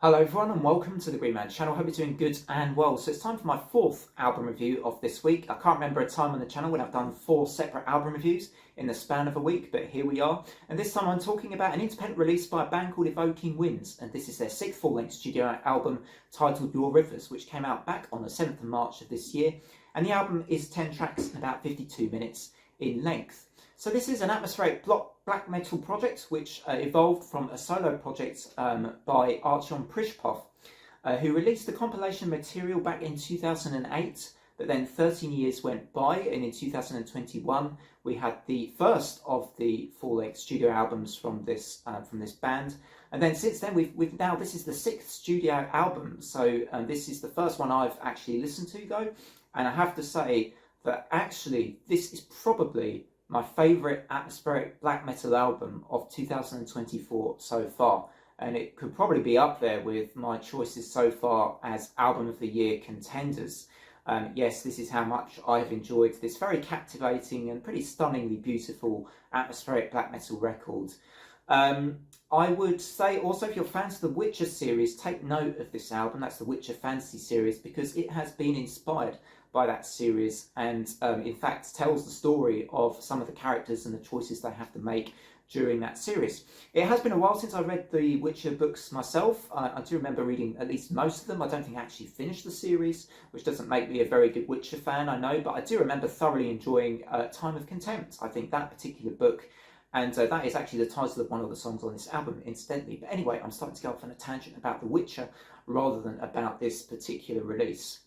Hello everyone and welcome to the Green Man channel. Hope you're doing good and well. So it's time for my fourth album review of this week. I can't remember a time on the channel when I've done 4 separate album reviews in the span of a week, but here we are. And this time I'm talking about an independent release by a band called Evoking Winds, and this is their 6th full-length studio album titled Your Rivers, which came out back on the 7th of March of this year. And the album is 10 tracks and about 52 minutes in length. So this is an atmospheric black metal project which evolved from a solo project by Artyom Prishpov, who released the compilation material back in 2008, but then 13 years went by, and in 2021 we had the first of the full-length studio albums from this band. And then since then we've now, this is the 6th studio album, so this is the first one I've actually listened to though, and I have to say that actually this is probably my favourite atmospheric black metal album of 2024 so far, and it could probably be up there with my choices so far as album of the year contenders. Yes, this is how much I've enjoyed this very captivating and pretty stunningly beautiful atmospheric black metal record. I would say also, if you're fans of the Witcher series, take note of this album. That's the Witcher Fantasy series, because it has been inspired by that series and in fact tells the story of some of the characters and the choices they have to make during that series. It has been a while since I read the Witcher books myself. I do remember reading at least most of them. I don't think I actually finished the series, which doesn't make me a very good Witcher fan, I know, but I do remember thoroughly enjoying Time of Contempt. I think that particular book, and that is actually the title of one of the songs on this album, incidentally. But anyway, I'm starting to go off on a tangent about The Witcher rather than about this particular release.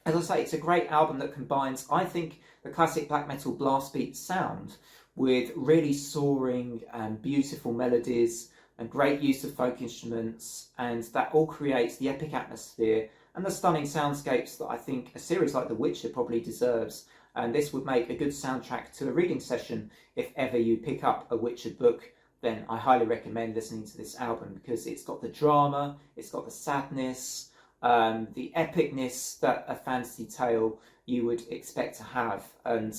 As I say, it's a great album that combines, I think, the classic black metal blast beat sound with really soaring and beautiful melodies and great use of folk instruments, and that all creates the epic atmosphere and the stunning soundscapes that I think a series like The Witcher probably deserves. And this would make a good soundtrack to a reading session. If ever you pick up a Witcher book, then I highly recommend listening to this album, because it's got the drama, it's got the sadness, the epicness that a fantasy tale you would expect to have, and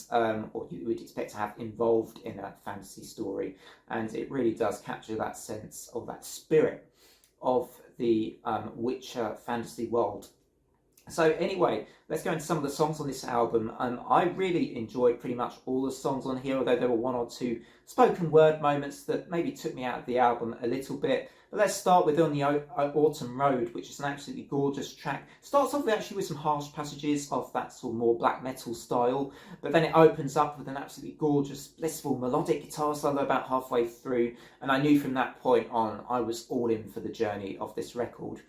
or you would expect to have involved in a fantasy story, and it really does capture that sense of that spirit of the Witcher fantasy world. So anyway, let's go into some of the songs on this album. I really enjoyed pretty much all the songs on here, although there were 1 or 2 spoken word moments that maybe took me out of the album a little bit. But let's start with On the Autumn Road, which is an absolutely gorgeous track. Starts off actually with some harsh passages of that sort of more black metal style, but then it opens up with an absolutely gorgeous, blissful melodic guitar solo about halfway through, and I knew from that point on I was all in for the journey of this record.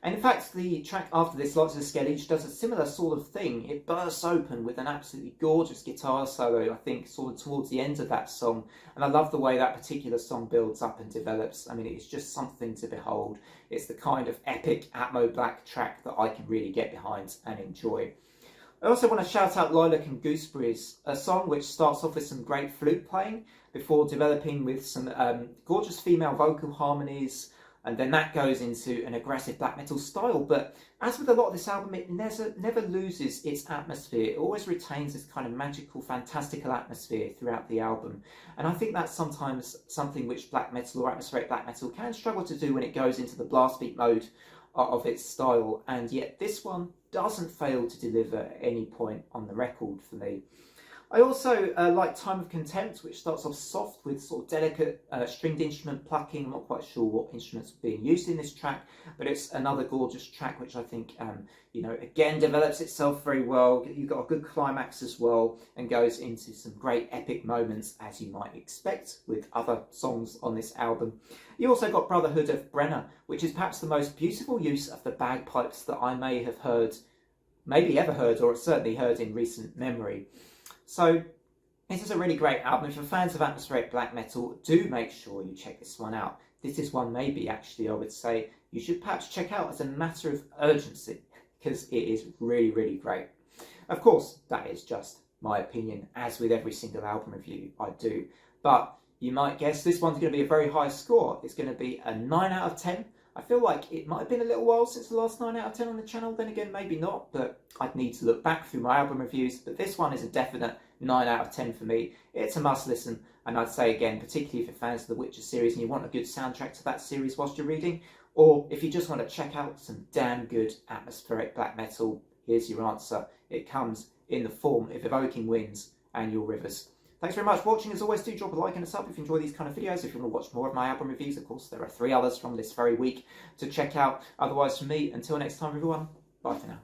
And in fact, the track after this, Lots of Skellige, does a similar sort of thing. It bursts open with an absolutely gorgeous guitar solo, I think, sort of towards the end of that song. And I love the way that particular song builds up and develops. I mean, it's just something to behold. It's the kind of epic Atmo Black track that I can really get behind and enjoy. I also want to shout out Lilac and Gooseberries, a song which starts off with some great flute playing before developing with some gorgeous female vocal harmonies, and then that goes into an aggressive black metal style. But as with a lot of this album, it never loses its atmosphere. It always retains this kind of magical, fantastical atmosphere throughout the album. And I think that's sometimes something which black metal or atmospheric black metal can struggle to do when it goes into the blast beat mode of its style. And yet this one doesn't fail to deliver at any point on the record for me. I also like Time of Contempt, which starts off soft with sort of delicate stringed instrument plucking. I'm not quite sure what instruments are being used in this track, but it's another gorgeous track which I think, again develops itself very well. You've got a good climax as well, and goes into some great epic moments, as you might expect with other songs on this album. You also got Brotherhood of Brenna, which is perhaps the most beautiful use of the bagpipes that I may have heard, maybe ever heard, or certainly heard in recent memory. So this is a really great album. If you're fans of atmospheric black metal, do make sure you check this one out. This is one maybe actually I would say you should perhaps check out as a matter of urgency, because it is really, really great. Of course, that is just my opinion, as with every single album review I do. But you might guess this one's going to be a very high score. It's going to be a 9 out of 10. I feel like it might have been a little while since the last 9 out of 10 on the channel, then again maybe not, but I'd need to look back through my album reviews. But this one is a definite 9 out of 10 for me. It's a must listen, and I'd say again, particularly if you're fans of the Witcher series and you want a good soundtrack to that series whilst you're reading, Or if you just want to check out some damn good atmospheric black metal, here's your answer. It comes in the form of Evoking Winds and Your Rivers. Thanks very much for watching. As always, do drop a like and a sub if you enjoy these kind of videos. If you want to watch more of my album reviews, of course, there are 3 others from this very week to check out. Otherwise, from me, until next time, everyone, bye for now.